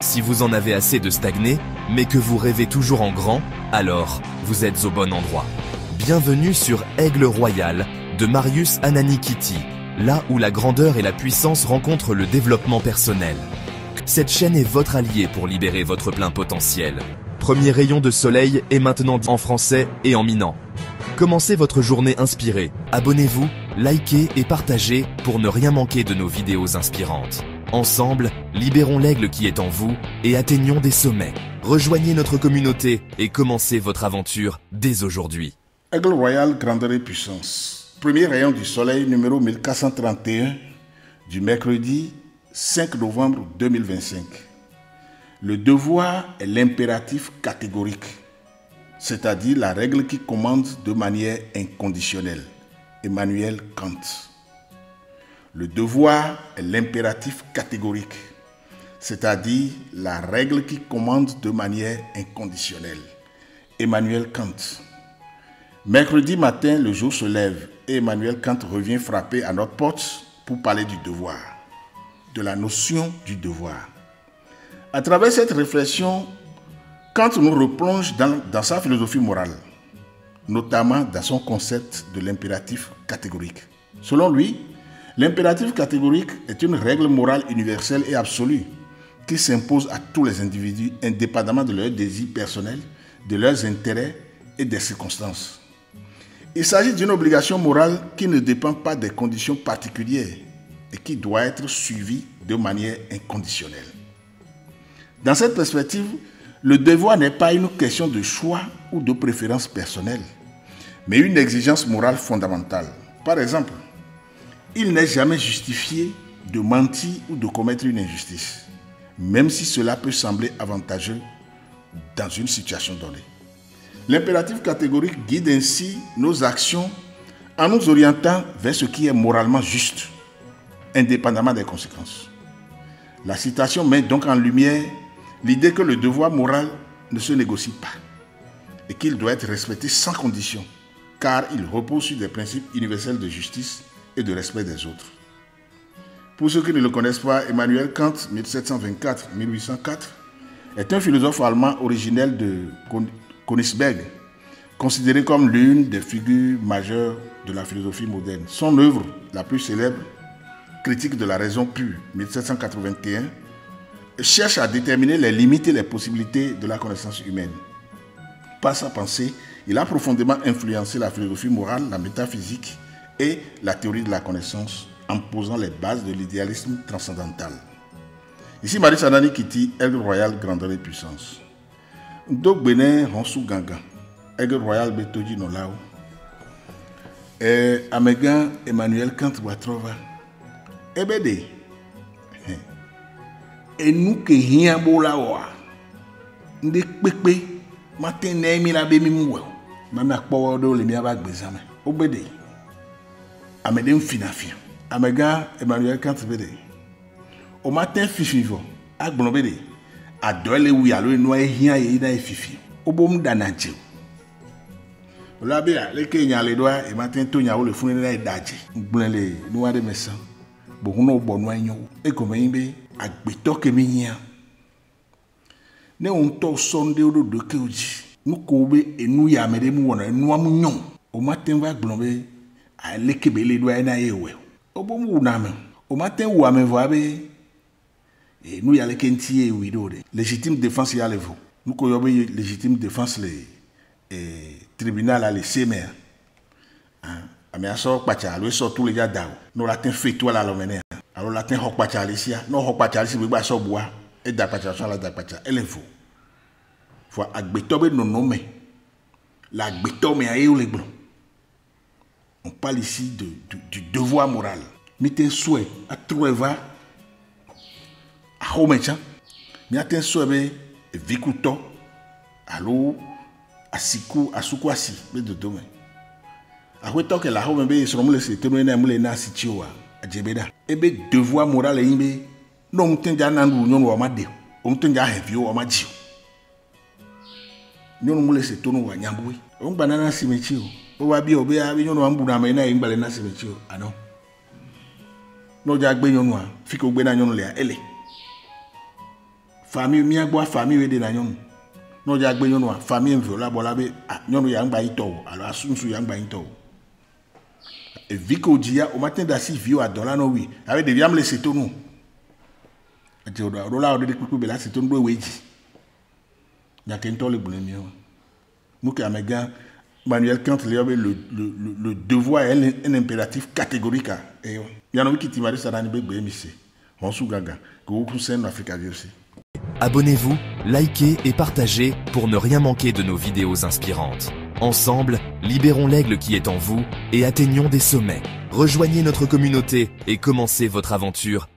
Si vous en avez assez de stagner, mais que vous rêvez toujours en grand, alors vous êtes au bon endroit. Bienvenue sur Aigle Royal de Marius Ananikiti, là où la grandeur et la puissance rencontrent le développement personnel. Cette chaîne est votre allié pour libérer votre plein potentiel. Premier rayon de soleil est maintenant en français et en minant. Commencez votre journée inspirée. Abonnez-vous, likez et partagez pour ne rien manquer de nos vidéos inspirantes. Ensemble, libérons l'aigle qui est en vous et atteignons des sommets. Rejoignez notre communauté et commencez votre aventure dès aujourd'hui. Aigle Royal, grandeur et puissance. Premier rayon du soleil numéro 1431 du mercredi 5 novembre 2025. Le devoir est l'impératif catégorique, c'est-à-dire la règle qui commande de manière inconditionnelle. Emmanuel Kant. Le devoir est l'impératif catégorique, c'est-à-dire la règle qui commande de manière inconditionnelle. Emmanuel Kant. Mercredi matin, le jour se lève et Emmanuel Kant revient frapper à notre porte pour parler du devoir, de la notion du devoir. À travers cette réflexion, Kant nous replonge dans sa philosophie morale, notamment dans son concept de l'impératif catégorique. Selon lui, l'impératif catégorique est une règle morale universelle et absolue qui s'impose à tous les individus indépendamment de leurs désirs personnels, de leurs intérêts et des circonstances. Il s'agit d'une obligation morale qui ne dépend pas des conditions particulières et qui doit être suivie de manière inconditionnelle. Dans cette perspective, le devoir n'est pas une question de choix ou de préférence personnelle, mais une exigence morale fondamentale. Par exemple, il n'est jamais justifié de mentir ou de commettre une injustice, même si cela peut sembler avantageux dans une situation donnée. L'impératif catégorique guide ainsi nos actions en nous orientant vers ce qui est moralement juste, indépendamment des conséquences. La citation met donc en lumière l'idée que le devoir moral ne se négocie pas et qu'il doit être respecté sans condition, car il repose sur des principes universels de justice et de respect des autres. Pour ceux qui ne le connaissent pas, Emmanuel Kant, 1724-1804, est un philosophe allemand originel de Königsberg, considéré comme l'une des figures majeures de la philosophie moderne. Son œuvre la plus célèbre, Critique de la raison pure, 1781, cherche à déterminer les limites et les possibilités de la connaissance humaine. Par sa pensée, il a profondément influencé la philosophie morale, la métaphysique et la théorie de la connaissance en posant les bases de l'idéalisme transcendantal. Ici, Marius Ananikiti, Aigle Royal, grandeur et puissance. Donc, Benin, Ronsou Ganga, Aigle Royal, Betoji Nolao, et Amégan, Emmanuel Kant Watrova, Ebede, et nous qui rien beau là, nous pépé, matin, n'aimons la bémi moué, même à quoi on les miabak bezame, Obede, Amédem Finafia, Amégan, Emmanuel Kant Bede, au matin, Fifivo, Agbonobede. Adole oui alo no ehia ye na efifi obom danaje la bia le kenya le doa e matin to nya wo le fun na idaje gbonle no wa de mesa bo huno bo no anyo e ko me be agbeto ke minya ne on to sonde o do ke oji nu ko be enu ya me de mu wona enu am nyon o matin va gbonbe a le ke be le doa na yewe obom wu na me o matin wu ame vo abe. Et nous, il y a les kentiers, oui, légitime défense, il y a les vous. Nous, quand il y a légitime défense, les tribunaux, les CMR. Mais à ça, il y a tous les gars d'Ao. Nous, latin fait toi là, l'homme. Alors, latin, hok pachalicia. Non, hok pachalicia, mais ça, bois. Et d'apacha, la d'apacha. Elle est vous. Faut agbetobe non nommé. La agbetobe, mais aïe ou les blancs. On parle ici du devoir moral. Mettez un souhait à trouver. Ahomecha, miaten sobe vikuto, alo asiku asukwasi be dodome. Ahweto ke la home be somule se tenu na mule na sichiwa ajebeda. Ebe devoir moral imbe no mtenja nandu nyonu wa made. O mtenja heavy wa maji. Nyonu mule se tonu wa nyambui. O banana simechi o. O wa bi obe a bi nyonu wa mbu na me na imbale na simechi o. Ano. No ja gbe nyonu a, fiko gbe na nyonu le a ele. famille miagboa famille de la nyon no ja gbe nyon famille viola bola be nyon ya ngba ito alors asunsu ya ngba ito et viko dia au matin d'assis vieux à dollar no oui avec des viam laisser tout nous rola de kuku bela c'est tout do weji ya kento le bolemio nous qui amega Manuel Kant le devoir est un impératif catégorique et il y en a qui t'imagine ça dans les bébés monsieur on sous gaga que vous c'est en Afrique aussi. Abonnez-vous, likez et partagez pour ne rien manquer de nos vidéos inspirantes. Ensemble, libérons l'aigle qui est en vous et atteignons des sommets. Rejoignez notre communauté et commencez votre aventure.